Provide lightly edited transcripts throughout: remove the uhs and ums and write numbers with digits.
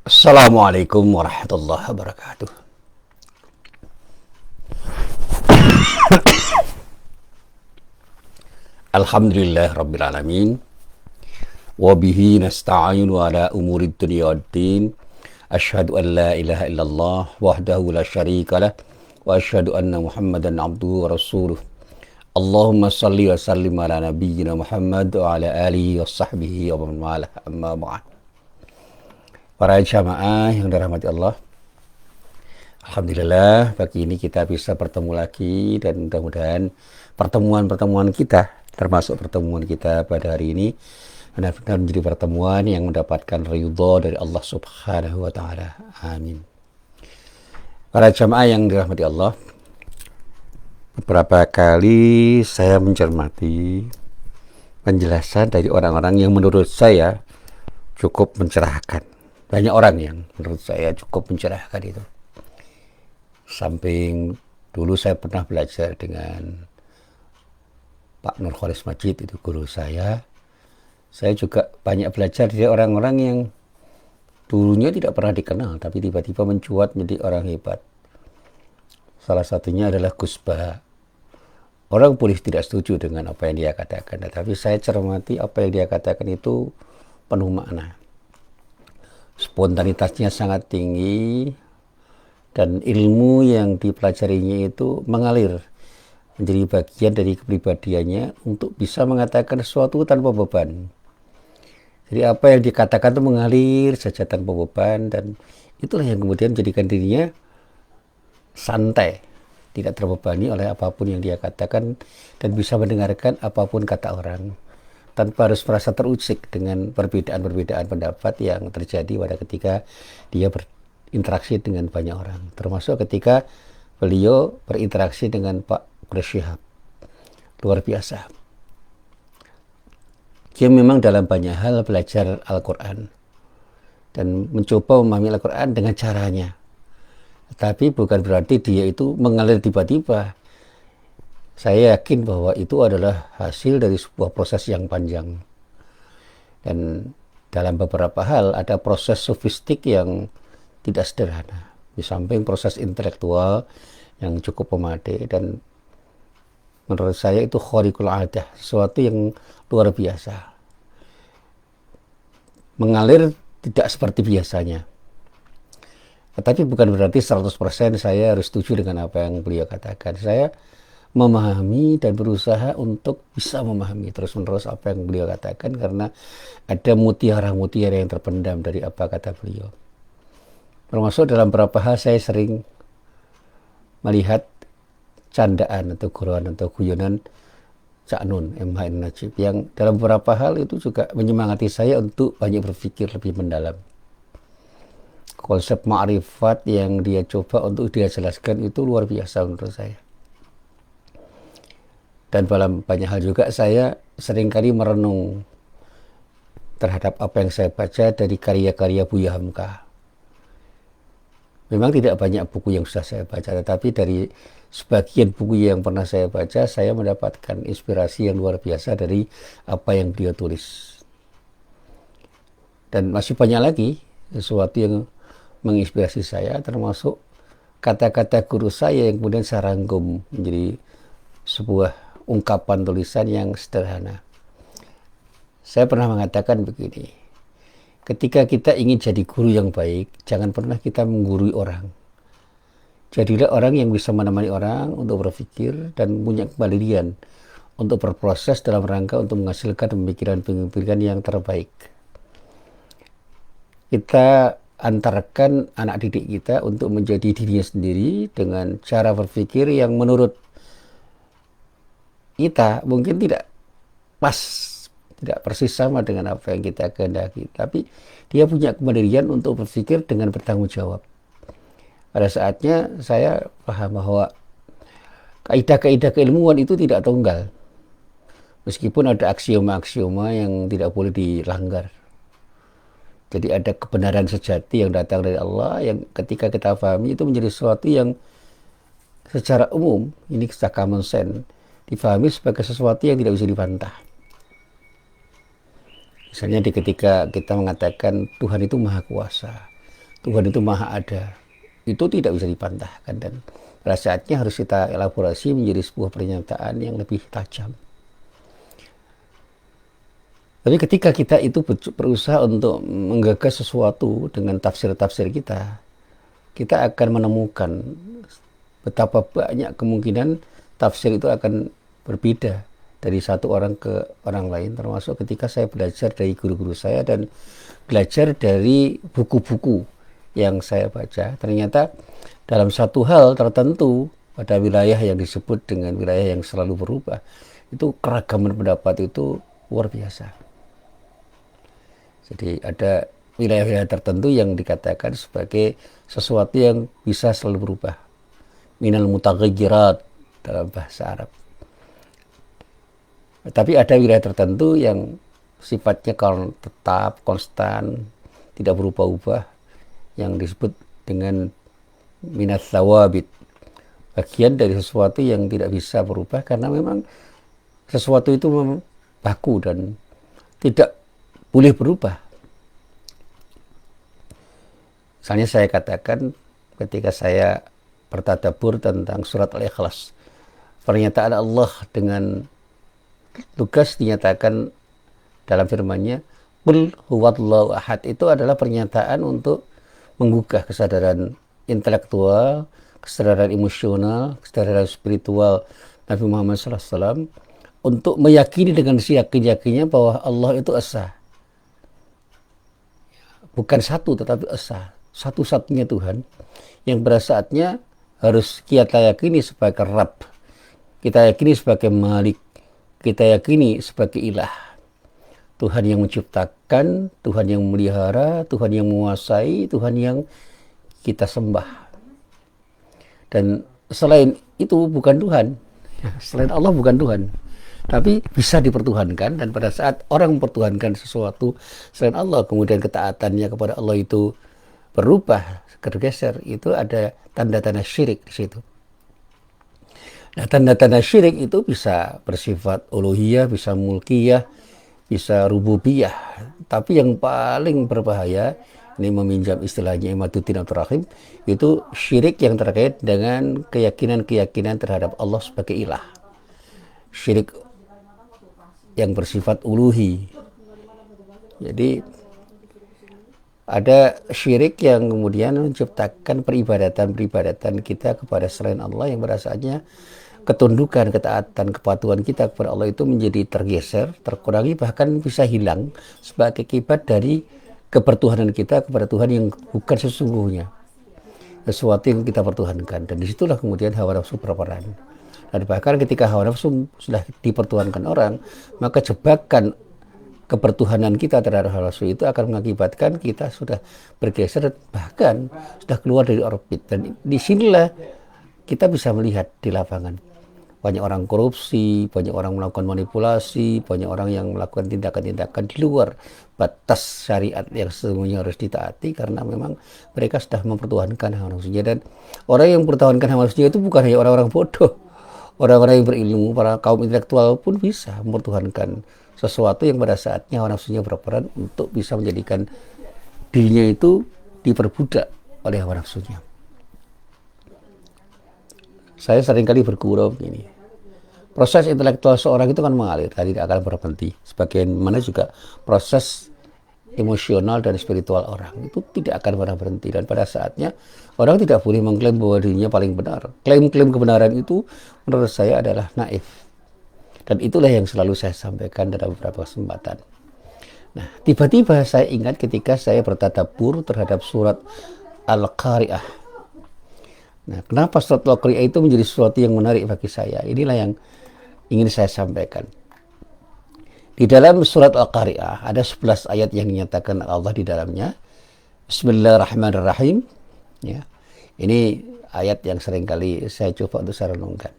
Assalamualaikum warahmatullahi wabarakatuh. Alhamdulillah rabbil alamin. Wabihi nasta'inu ala umurid dunia waddin. Ashhadu an la ilaha illallah wahdahu la syarika lah. Wa ashhadu anna muhammadan abduhu wa rasuluh. Allahumma salli wa sallim ala nabiyyina Muhammad wa ala alihi wa sahbihi wa man walah, amma ba'd. Para jamaah yang dirahmati Allah, alhamdulillah pagi ini kita bisa bertemu lagi, dan mudah-mudahan pertemuan-pertemuan kita, termasuk pertemuan kita pada hari ini, benar-benar menjadi pertemuan yang mendapatkan ridha dari Allah Subhanahu wa taala. Amin. Para jamaah yang dirahmati Allah, beberapa kali saya mencermati penjelasan dari orang-orang yang menurut saya cukup mencerahkan. Banyak orang yang menurut saya cukup mencerahkan itu. Samping dulu saya pernah belajar dengan Pak Nurholis Majid, itu guru saya juga banyak belajar dari orang-orang yang dulunya tidak pernah dikenal, tapi tiba-tiba mencuat menjadi orang hebat. Salah satunya adalah Gus Bah. Orang boleh tidak setuju dengan apa yang dia katakan, tetapi saya cermati apa yang dia katakan itu penuh makna. Spontanitasnya sangat tinggi, dan ilmu yang dipelajarinya itu mengalir menjadi bagian dari kepribadiannya untuk bisa mengatakan sesuatu tanpa beban. Jadi apa yang dikatakan itu mengalir saja tanpa beban, dan itulah yang kemudian menjadikan dirinya santai, tidak terbebani oleh apapun yang dia katakan, dan bisa mendengarkan apapun kata orang tanpa harus merasa terusik dengan perbedaan-perbedaan pendapat yang terjadi pada ketika dia berinteraksi dengan banyak orang, termasuk ketika beliau berinteraksi dengan Pak Quraish Shihab. Luar biasa. Dia memang dalam banyak hal belajar Al-Quran dan mencoba memahami Al-Quran dengan caranya, tapi bukan berarti dia itu mengalir tiba-tiba. Saya yakin bahwa itu adalah hasil dari sebuah proses yang panjang, dan dalam beberapa hal ada proses sofistik yang tidak sederhana, di samping proses intelektual yang cukup memadai, dan menurut saya itu khariqul adah, sesuatu yang luar biasa, mengalir tidak seperti biasanya. Tetapi bukan berarti 100% saya harus setuju dengan apa yang beliau katakan. Saya memahami dan berusaha untuk bisa memahami terus-menerus apa yang beliau katakan, karena ada mutiara-mutiara yang terpendam dari apa kata beliau. Termasuk dalam beberapa hal saya sering melihat candaan atau guruan atau guyonan Cak Nun M. Najib, yang dalam beberapa hal itu juga menyemangati saya untuk banyak berpikir lebih mendalam. Konsep ma'rifat yang dia coba untuk dia jelaskan itu luar biasa menurut saya. Dan dalam banyak hal juga saya seringkali merenung terhadap apa yang saya baca dari karya-karya Buya Hamka. Memang tidak banyak buku yang sudah saya baca, tetapi dari sebagian buku yang pernah saya baca, saya mendapatkan inspirasi yang luar biasa dari apa yang beliau tulis. Dan masih banyak lagi sesuatu yang menginspirasi saya, termasuk kata-kata guru saya yang kemudian saya rangkum menjadi sebuah ungkapan tulisan yang sederhana. Saya pernah mengatakan begini, ketika kita ingin jadi guru yang baik, jangan pernah kita menggurui orang. Jadilah orang yang bisa menemani orang untuk berpikir dan punya kemandirian untuk berproses dalam rangka untuk menghasilkan pemikiran-pemikiran yang terbaik. Kita antarkan anak didik kita untuk menjadi dirinya sendiri dengan cara berpikir yang menurut kita mungkin tidak pas, tidak persis sama dengan apa yang kita kehendaki, tapi dia punya kemandirian untuk berpikir dengan bertanggung jawab. Pada saatnya saya paham bahwa kaidah-kaidah keilmuan itu tidak tunggal, meskipun ada aksioma-aksioma yang tidak boleh dilanggar. Jadi ada kebenaran sejati yang datang dari Allah, yang ketika kita pahami itu menjadi sesuatu yang secara umum, ini secara common sense, difahami sebagai sesuatu yang tidak bisa dibantah. Misalnya ketika kita mengatakan Tuhan itu maha kuasa, Tuhan itu maha ada. Itu tidak bisa dipantahkan, dan pada saatnya harus kita elaborasi menjadi sebuah pernyataan yang lebih tajam. Tapi ketika kita itu berusaha untuk menggagas sesuatu dengan tafsir-tafsir kita, kita akan menemukan betapa banyak kemungkinan tafsir itu akan berbeda dari satu orang ke orang lain, termasuk ketika saya belajar dari guru-guru saya dan belajar dari buku-buku yang saya baca. Ternyata dalam satu hal tertentu pada wilayah yang disebut dengan wilayah yang selalu berubah, itu keragaman pendapat itu luar biasa. Jadi ada wilayah-wilayah tertentu yang dikatakan sebagai sesuatu yang bisa selalu berubah. Minal mutaghayyirat dalam bahasa Arab. Tapi ada wilayah tertentu yang sifatnya tetap, konstan, tidak berubah-ubah, yang disebut dengan minas thawabit. Bagian dari sesuatu yang tidak bisa berubah karena memang sesuatu itu memang baku dan tidak boleh berubah. Misalnya saya katakan ketika saya bertadabbur tentang surat Al-Ikhlas, pernyataan Allah dengan tugas dinyatakan dalam firman-Nya, Qul huwallahu ahad, itu adalah pernyataan untuk menggugah kesadaran intelektual, kesadaran emosional, kesadaran spiritual Nabi Muhammad SAW untuk meyakini dengan seyakin-yakinnya bahwa Allah itu esa. Bukan satu, tetapi esa. Satu-satunya Tuhan yang pada saatnya harus kita yakini sebagai Rabb, kita yakini sebagai Malik, kita yakini sebagai Ilah. Tuhan yang menciptakan, Tuhan yang memelihara, Tuhan yang menguasai, Tuhan yang kita sembah. Dan selain itu bukan Tuhan. Selain Allah bukan Tuhan. Tapi bisa dipertuhankan, dan pada saat orang mempertuhankan sesuatu selain Allah, kemudian ketaatannya kepada Allah itu berubah, bergeser, itu ada tanda-tanda syirik di situ. Nah, tanda-tanda syirik itu bisa bersifat uluhiyah, bisa mulkiyah, bisa rububiyah. Tapi yang paling berbahaya, ini meminjam istilahnya Imaduddin Abdul Rahim, itu syirik yang terkait dengan keyakinan-keyakinan terhadap Allah sebagai ilah. Syirik yang bersifat uluhi. Jadi ada syirik yang kemudian menciptakan peribadatan kita kepada selain Allah, yang pada saatnya ketundukan, ketaatan, kepatuhan kita kepada Allah itu menjadi tergeser, terkurangi, bahkan bisa hilang sebagai akibat dari kepertuhanan kita kepada Tuhan yang bukan sesungguhnya, sesuatu yang kita pertuhankan. Dan disitulah kemudian hawa nafsu berperan. Dan bahkan ketika hawa nafsu sudah dipertuhankan orang, maka jebakan kepertuhanan kita terhadap hawa nafsu itu akan mengakibatkan kita sudah bergeser, bahkan sudah keluar dari orbit. Dan disinilah kita bisa melihat di lapangan banyak orang korupsi, banyak orang melakukan manipulasi, banyak orang yang melakukan tindakan-tindakan di luar batas syariat yang sesungguhnya harus ditaati, karena memang mereka sudah mempertuhankan hawa nafsunya. Dan orang yang mempertuhankan hawa nafsunya itu bukan hanya orang-orang bodoh, orang-orang yang berilmu, para kaum intelektual pun bisa mempertuhankan sesuatu yang pada saatnya hawa nafsunya berperan untuk bisa menjadikan dirinya itu diperbudak oleh hawa nafsunya. Saya seringkali bergurau begini, proses intelektual seorang itu kan mengalir, tidak akan berhenti. Sebagaimana juga proses emosional dan spiritual orang itu tidak akan pernah berhenti. Dan pada saatnya orang tidak boleh mengklaim bahwa dirinya paling benar. Klaim-klaim kebenaran itu menurut saya adalah naif. Dan itulah yang selalu saya sampaikan dalam beberapa kesempatan. Nah, tiba-tiba saya ingat ketika saya bertadabbur terhadap surat Al-Qari'ah. Nah, kenapa surat Al-Qari'ah itu menjadi sesuatu yang menarik bagi saya? Inilah yang ingin saya sampaikan. Di dalam surat Al-Qari'ah ada 11 ayat yang dinyatakan Allah di dalamnya. Bismillahirrahmanirrahim. Ya. Ini ayat yang seringkali saya coba untuk saya renungkan.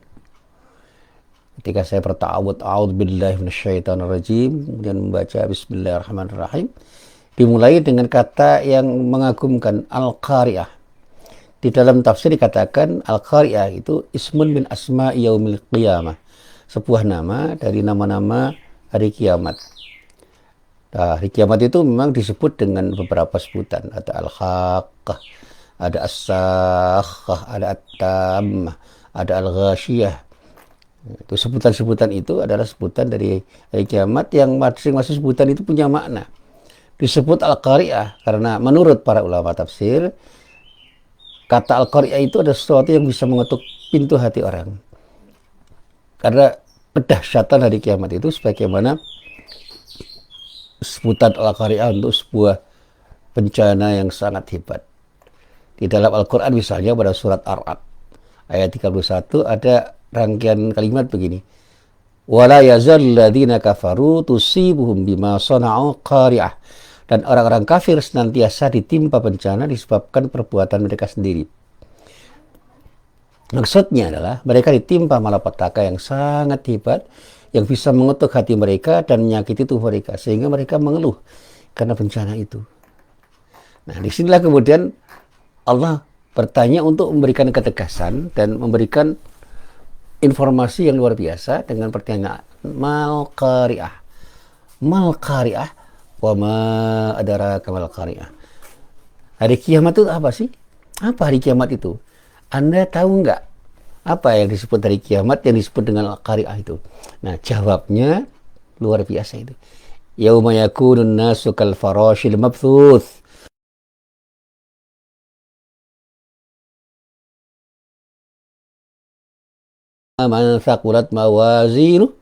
Ketika saya berta'awud, a'udzubillahi minasyaitonirrajim, kemudian membaca Bismillahirrahmanirrahim, dimulai dengan kata yang mengagumkan, Al-Qari'ah. Di dalam tafsir dikatakan Al-Qari'ah itu ismun min asma'i yaumil qiyamah, sebuah nama dari nama-nama hari kiamat. Nah, hari kiamat itu memang disebut dengan beberapa sebutan. Ada al-haqqah, ada as-sakhah, ada at-tammah, ada al-ghasyiyah. Itu sebutan-sebutan itu adalah sebutan dari hari kiamat yang masing-masing sebutan itu punya makna. Disebut al-qari'ah karena menurut para ulama tafsir, kata al-qari'ah itu ada sesuatu yang bisa mengetuk pintu hati orang. Karena kedahsyatan hari kiamat itu sebagaimana sebutan al-qari'ah untuk sebuah bencana yang sangat hebat. Di dalam Al-Quran misalnya pada surat Ar-Ra'd ayat 31 ada rangkaian kalimat begini. Wala yazal ladzina kafaru tusibuhum bima sana'u qari'ah. Dan orang-orang kafir senantiasa ditimpa bencana disebabkan perbuatan mereka sendiri. Maksudnya adalah mereka ditimpa malapetaka yang sangat hebat yang bisa mengutuk hati mereka dan menyakiti tubuh mereka sehingga mereka mengeluh karena bencana itu. Nah, disinilah kemudian Allah bertanya untuk memberikan ketegasan dan memberikan informasi yang luar biasa dengan pertanyaan mal qari'ah. Mal qari'ah wa ma adraka mal qari'ah. Hari kiamat itu apa sih? Apa hari kiamat itu? Anda tahu nggak apa yang disebut hari kiamat yang disebut dengan qari'ah itu? Nah, jawabnya luar biasa itu. Yauma yakunun nasu kal farashil mabthuth. Man thaqulat mawazinu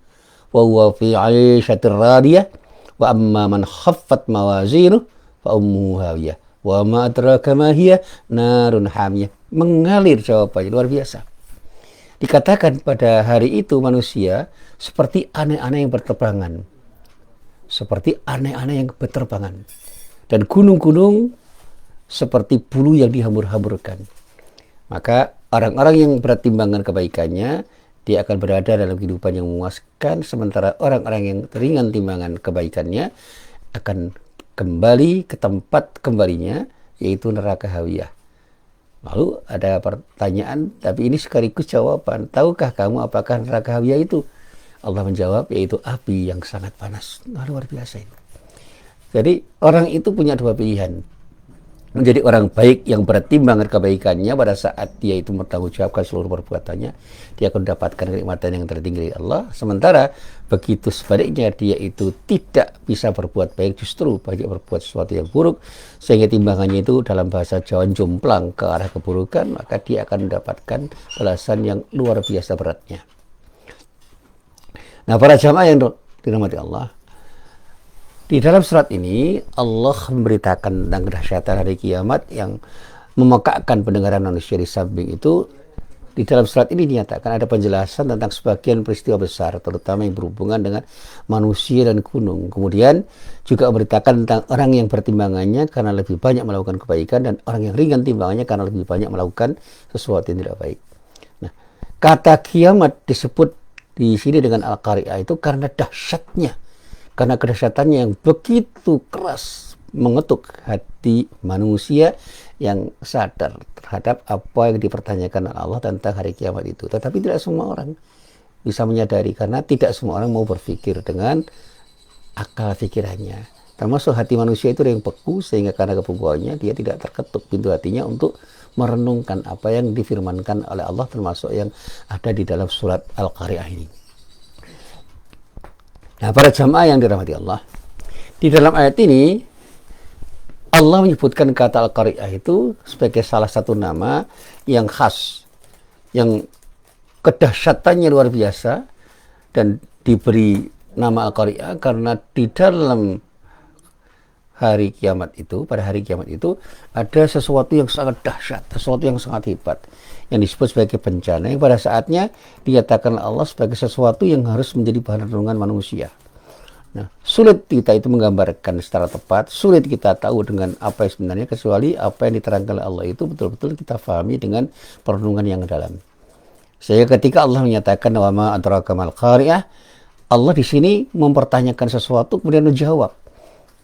wa huwa fi 'ishatir radiyah wa amma man khaffat mawazinu fa ummuhu hawiyah wa ma adraka ma hiya narun hamiyah. Mengalir jawabannya luar biasa. Dikatakan pada hari itu manusia seperti aneh-aneh yang berterbangan. Seperti aneh-aneh yang berterbangan. Dan gunung-gunung seperti bulu yang dihambur-hamburkan. Maka orang-orang yang berat timbangan kebaikannya, dia akan berada dalam kehidupan yang memuaskan, sementara orang-orang yang ringan timbangan kebaikannya akan kembali ke tempat kembalinya, yaitu neraka hawiyah. Lalu ada pertanyaan, tapi ini sekaligus jawaban. Tahukah kamu apakah neraka hawiyah itu? Allah menjawab, yaitu api yang sangat panas. Nah, luar biasa itu. Jadi orang itu punya dua pilihan. Menjadi orang baik yang bertimbangan kebaikannya pada saat dia itu bertanggungjawabkan seluruh perbuatannya, dia akan mendapatkan kenikmatan yang tertinggi dari Allah. Sementara begitu sebaliknya, dia itu tidak bisa berbuat baik, justru banyak berbuat sesuatu yang buruk, sehingga timbangannya itu dalam bahasa Jawa jomplang ke arah keburukan, maka dia akan mendapatkan balasan yang luar biasa beratnya. Nah, para jamaah yang dirahmati Allah, di dalam surat ini Allah memberitakan tentang kedahsyatan hari kiamat yang memekakkan pendengaran manusia. Di samping itu, di dalam surat ini dinyatakan ada penjelasan tentang sebagian peristiwa besar, terutama yang berhubungan dengan manusia dan gunung. Kemudian juga memberitakan tentang orang yang bertimbangannya karena lebih banyak melakukan kebaikan, dan orang yang ringan timbangannya karena lebih banyak melakukan sesuatu yang tidak baik. Nah, kata kiamat disebut di sini dengan al-qari'ah itu karena dahsyatnya, karena kedahsyatannya yang begitu keras mengetuk hati manusia yang sadar terhadap apa yang dipertanyakan oleh Allah tentang hari kiamat itu. Tetapi tidak semua orang bisa menyadari, karena tidak semua orang mau berpikir dengan akal pikirannya. Termasuk hati manusia itu yang beku, sehingga karena kebekuannya dia tidak terketuk pintu hatinya untuk merenungkan apa yang difirmankan oleh Allah, termasuk yang ada di dalam surat Al-Qari'ah ini. Nah, para jamaah yang dirahmati Allah, di dalam ayat ini Allah menyebutkan kata Al-Qari'ah itu sebagai salah satu nama yang khas, yang kedahsyatannya luar biasa, dan diberi nama Al-Qari'ah karena di dalam hari kiamat itu, pada hari kiamat itu ada sesuatu yang sangat dahsyat, sesuatu yang sangat hebat, yang disebut sebagai bencana, yang pada saatnya dinyatakan Allah sebagai sesuatu yang harus menjadi bahan renungan manusia. Nah, sulit kita itu menggambarkan secara tepat, sulit kita tahu dengan apa yang sebenarnya, kecuali apa yang diterangkan oleh Allah itu betul-betul kita pahami dengan perenungan yang dalam. Sehingga ketika Allah menyatakan wa ma adraka mal qari'ah, Allah di sini mempertanyakan sesuatu kemudian menjawab.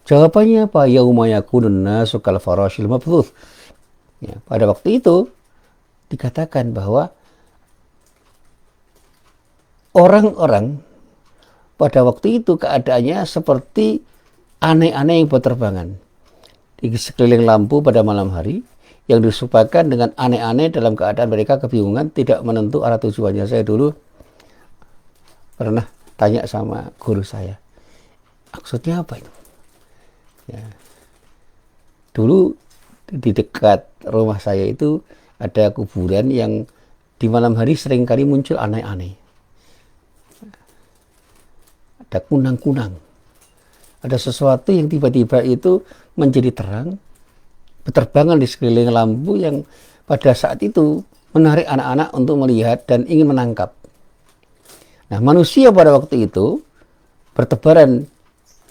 Jawabannya apa? Yauma yakunun nasu kal farashil mabthuth. Ya, pada waktu itu dikatakan bahwa orang-orang pada waktu itu keadaannya seperti aneh-aneh yang berterbangan di sekeliling lampu pada malam hari, yang disupakan dengan aneh-aneh dalam keadaan mereka kebingungan, tidak menentu arah tujuannya. Saya dulu pernah tanya sama guru saya, maksudnya apa itu? Ya. Dulu di dekat rumah saya itu ada kuburan yang di malam hari seringkali muncul aneh-aneh. Ada kunang-kunang. Ada sesuatu yang tiba-tiba itu menjadi terang, berterbangan di sekeliling lampu yang pada saat itu menarik anak-anak untuk melihat dan ingin menangkap. Nah, manusia pada waktu itu bertebaran,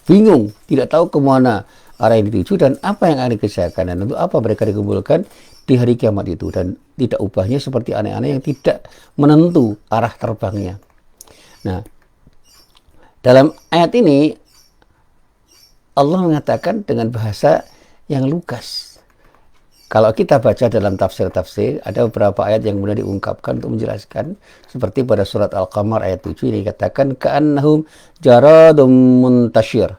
bingung, tidak tahu kemana arah yang dituju dan apa yang akan dikerjakan, dan untuk apa mereka dikumpulkan di hari kiamat itu, dan tidak ubahnya seperti aneh-aneh yang tidak menentu arah terbangnya. Nah, dalam ayat ini Allah mengatakan dengan bahasa yang lugas. Kalau kita baca dalam tafsir-tafsir, ada beberapa ayat yang kemudian diungkapkan untuk menjelaskan, seperti pada surat Al-Qamar ayat 7 ini dikatakan ka'annahum jaradum muntashir.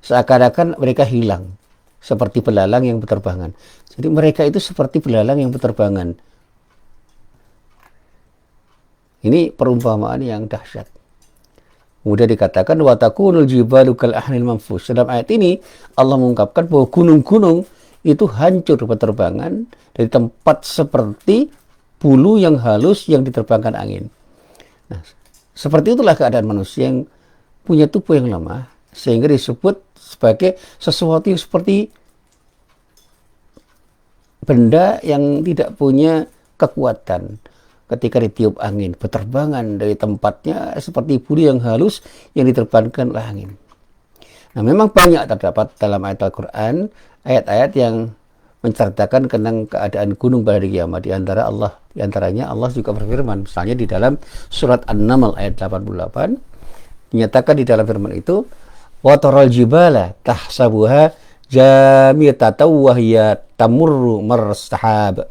Seakan-akan mereka hilang seperti belalang yang berterbangan. Jadi mereka itu seperti belalang yang berterbangan. Ini perumpamaan yang dahsyat. Kemudian dikatakan wa takunul jibalu kal ahnil manfus. Dalam ayat ini Allah mengungkapkan bahwa gunung-gunung itu hancur berterbangan dari tempat seperti bulu yang halus yang diterbangkan angin. Nah, seperti itulah keadaan manusia yang punya tubuh yang lemah, sehingga disebut sebagai sesuatu yang seperti benda yang tidak punya kekuatan. Ketika ditiup angin, berterbangan dari tempatnya seperti bulu yang halus yang diterbangkan oleh angin. Nah, memang banyak terdapat dalam ayat Al-Quran ayat-ayat yang menceritakan tentang keadaan gunung pada hari kiamat. Di antaranya Allah juga berfirman, misalnya di dalam surat An-Naml ayat 88, dinyatakan di dalam firman itu, wa taral jibala tahsabuha jamiyatan wa hiya tamurru marras sahab.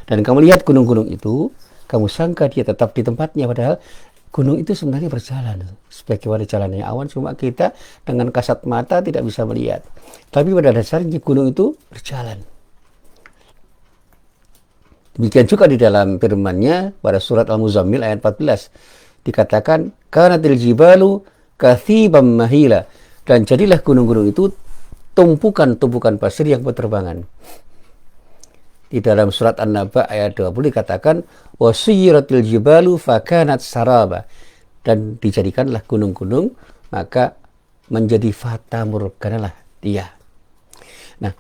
Dan kamu lihat gunung-gunung itu, kamu sangka dia tetap di tempatnya, padahal gunung itu sebenarnya berjalan sebagaimana jalannya awan, cuma kita dengan kasat mata tidak bisa melihat. Tapi pada dasarnya gunung itu berjalan. Demikian juga di dalam firman-Nya pada surat Al-Muzammil ayat 14 dikatakan kanatil jibalu kathiban mahila, dan jadilah gunung-gunung itu tumpukan-tumpukan pasir yang berterbangan. Di dalam surat An-Naba ayat 20 dikatakan wasiyratil jibalu fakanat saraba, dan dijadikanlah gunung-gunung maka menjadi fata morgana lah dia. Nah,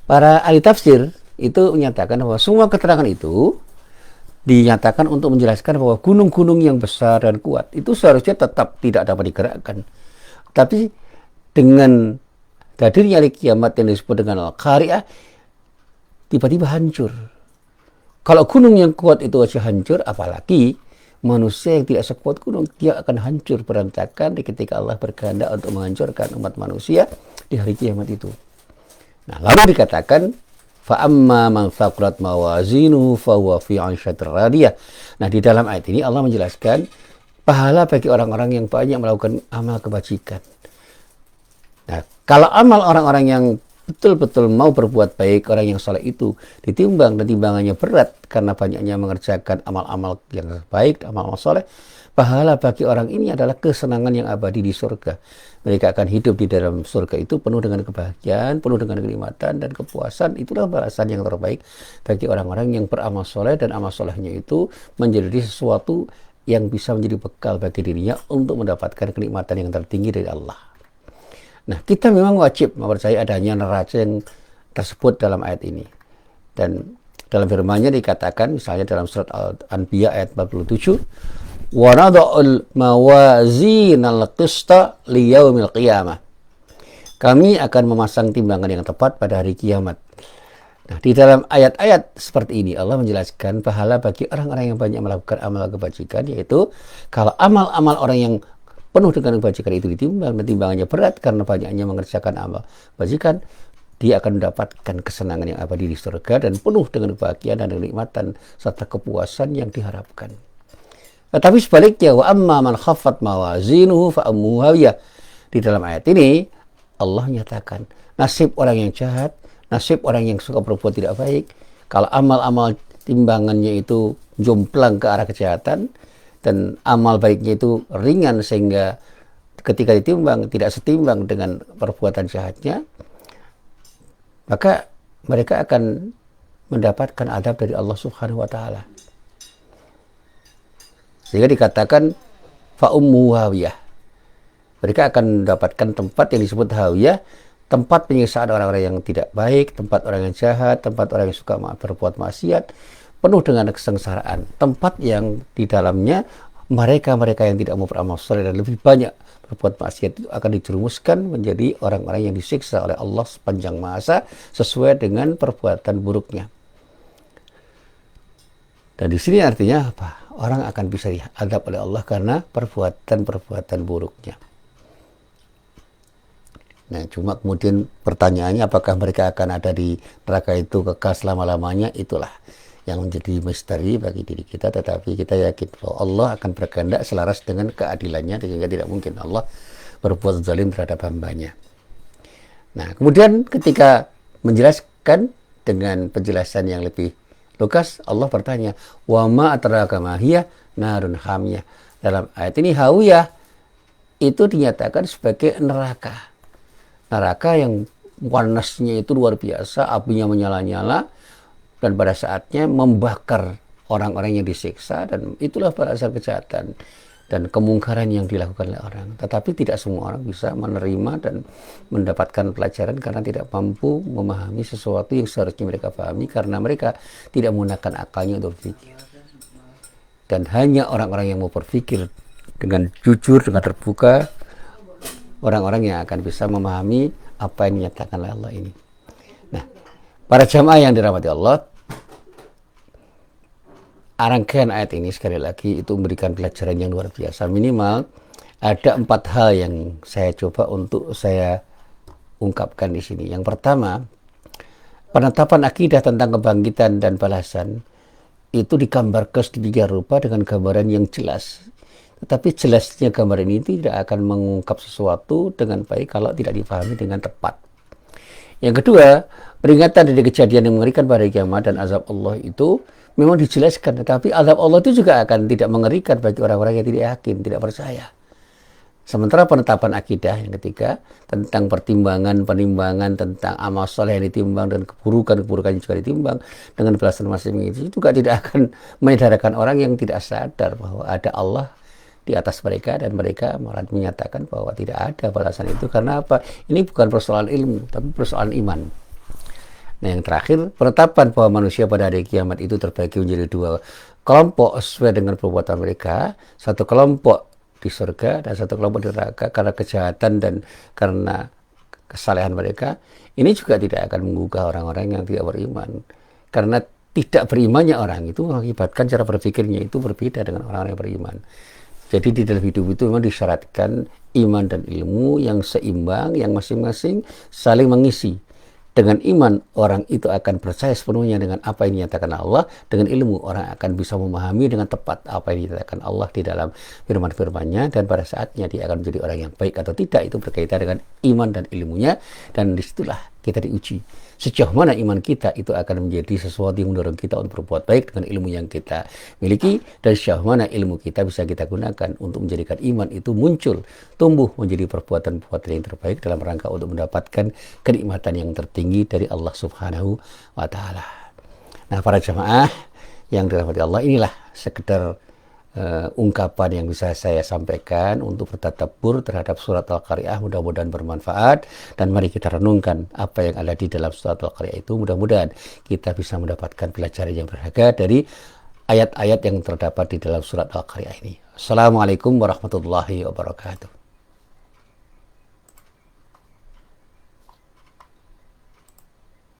para ahli tafsir itu menyatakan bahwa semua keterangan itu dinyatakan untuk menjelaskan bahwa gunung-gunung yang besar dan kuat itu seharusnya tetap tidak dapat digerakkan. Tapi dengan hadirnya hari kiamat yang disebut dengan Al-Qari'ah, tiba-tiba hancur. Kalau gunung yang kuat itu aja hancur, apalagi manusia yang tidak sekuat gunung, dia akan hancur berantakan ketika Allah berkehendak untuk menghancurkan umat manusia di hari kiamat itu. Nah, lalu dikatakan fa amma man thaqulat mawazinuhu fa huwa fi 'aishatir radiyah. Nah, di dalam ayat ini Allah menjelaskan pahala bagi orang-orang yang banyak melakukan amal kebajikan. Nah, kalau amal orang-orang yang betul-betul mau berbuat baik, orang yang saleh itu ditimbang dan timbangannya berat karena banyaknya mengerjakan amal-amal yang baik, amal-amal saleh, pahala bagi orang ini adalah kesenangan yang abadi di surga. Mereka akan hidup di dalam surga itu penuh dengan kebahagiaan, penuh dengan kenikmatan dan kepuasan. Itulah balasan yang terbaik bagi orang-orang yang beramal saleh, dan amal salehnya itu menjadi sesuatu yang bisa menjadi bekal bagi dirinya untuk mendapatkan kenikmatan yang tertinggi dari Allah. Nah, kita memang wajib mempercayai adanya neraca yang tersebut dalam ayat ini. Dan dalam firman-Nya dikatakan, misalnya dalam surat Al-Anbiya ayat 47, wa nada'ul mawazinal qista liyaumil qiyamah. Kami akan memasang timbangan yang tepat pada hari kiamat. Nah, di dalam ayat-ayat seperti ini Allah menjelaskan pahala bagi orang-orang yang banyak melakukan amal kebajikan, yaitu kalau amal-amal orang yang penuh dengan kebajikan itu ditimbang dan timbangannya berat karena banyaknya mengerjakan amal kebajikan, dia akan mendapatkan kesenangan yang abadi di surga dan penuh dengan kebahagiaan dan kenikmatan serta kepuasan yang diharapkan. Tetapi sebaliknya, wa amma man khaffat mawazinuhu fa ummuhu hawiyah. Di dalam ayat ini Allah nyatakan nasib orang yang jahat, nasib orang yang suka berbuat tidak baik. Kalau amal-amal timbangannya itu jomplang ke arah kejahatan, dan amal baiknya itu ringan sehingga ketika ditimbang tidak setimbang dengan perbuatan jahatnya, maka mereka akan mendapatkan adab dari Allah Subhanahu wa taala. Sehingga dikatakan fa ummu hawiyah. Mereka akan mendapatkan tempat yang disebut hawiyah, tempat penyiksaan orang-orang yang tidak baik, tempat orang yang jahat, tempat orang yang suka berbuat maksiat, penuh dengan kesengsaraan. Tempat yang di dalamnya mereka-mereka yang tidak mau beramal saleh dan lebih banyak berbuat maksiat itu akan dijerumuskan menjadi orang-orang yang disiksa oleh Allah sepanjang masa sesuai dengan perbuatan buruknya. Dan di sini artinya apa? Orang akan bisa diadab oleh Allah karena perbuatan-perbuatan buruknya. Nah, cuma kemudian pertanyaannya apakah mereka akan ada di neraka itu kekal selama-lamanya, itulah yang menjadi misteri bagi diri kita, tetapi kita yakin bahwa Allah akan berkehendak selaras dengan keadilannya, sehingga tidak mungkin Allah berbuat zalim terhadap hambanya. Nah, kemudian ketika menjelaskan dengan penjelasan yang lebih lugas, Allah bertanya, wa ma adraka ma hiya narun hamiyah. Dalam ayat ini hawiyah itu dinyatakan sebagai neraka. Neraka yang panasnya itu luar biasa, apinya menyala-nyala, dan pada saatnya membakar orang-orang yang disiksa, dan itulah balasan kejahatan dan kemungkaran yang dilakukan oleh orang. Tetapi tidak semua orang bisa menerima dan mendapatkan pelajaran karena tidak mampu memahami sesuatu yang seharusnya mereka pahami, karena mereka tidak menggunakan akalnya untuk berpikir. Dan hanya orang-orang yang mau berpikir dengan jujur, dengan terbuka, orang-orang yang akan bisa memahami apa yang dinyatakan oleh Allah ini. Nah, para jamaah yang dirahmati Allah, rangkaian ayat ini sekali lagi itu memberikan pelajaran yang luar biasa. Minimal ada 4 hal yang saya coba untuk saya ungkapkan di sini. Yang pertama, penetapan akidah tentang kebangkitan dan balasan itu digambarkan sedemikian rupa dengan gambaran yang jelas. Tetapi jelasnya gambar ini tidak akan mengungkap sesuatu dengan baik kalau tidak dipahami dengan tepat. Yang kedua, peringatan dari kejadian yang mengerikan pada kiamat dan azab Allah itu memang dijelaskan, tetapi azab Allah itu juga akan tidak mengerikan bagi orang-orang yang tidak yakin, tidak percaya. Sementara penetapan akidah yang ketiga tentang penimbangan tentang amal soleh yang ditimbang dan keburukan-keburukan yang juga ditimbang dengan balasan masing-masing itu juga tidak akan menyadarkan orang yang tidak sadar bahwa ada Allah di atas mereka, dan mereka malah menyatakan bahwa tidak ada balasan itu. Karena apa? Ini bukan persoalan ilmu, tapi persoalan iman. Nah, yang terakhir, penetapan bahwa manusia pada hari kiamat itu terbagi menjadi 2 kelompok sesuai dengan perbuatan mereka. Satu kelompok di surga dan satu kelompok di neraka karena kejahatan dan karena kesalehan mereka. Ini juga tidak akan menggugah orang-orang yang tidak beriman. Karena tidak berimannya orang itu mengakibatkan cara berpikirnya itu berbeda dengan orang-orang yang beriman. Jadi di dalam hidup itu memang disyaratkan iman dan ilmu yang seimbang, yang masing-masing saling mengisi. Dengan iman, orang itu akan percaya sepenuhnya dengan apa yang dinyatakan Allah. Dengan ilmu, orang akan bisa memahami dengan tepat apa yang dinyatakan Allah di dalam firman-firmannya. Dan pada saatnya dia akan menjadi orang yang baik atau tidak, itu berkaitan dengan iman dan ilmunya. Dan disitulah kita diuji. Sejauh mana iman kita itu akan menjadi sesuatu yang mendorong kita untuk berbuat baik dengan ilmu yang kita miliki. Dan sejauh mana ilmu kita bisa kita gunakan untuk menjadikan iman itu muncul, tumbuh menjadi perbuatan-perbuatan yang terbaik dalam rangka untuk mendapatkan kenikmatan yang tertinggi dari Allah Subhanahu wa ta'ala. Nah, para jamaah yang dirahmati Allah, inilah sekedar ungkapan yang bisa saya sampaikan untuk bertadabbur terhadap surat Al-Qari'ah. Mudah-mudahan bermanfaat, dan mari kita renungkan apa yang ada di dalam surat Al-Qari'ah itu. Mudah-mudahan kita bisa mendapatkan pelajaran yang berharga dari ayat-ayat yang terdapat di dalam surat Al-Qari'ah ini. Assalamualaikum warahmatullahi wabarakatuh.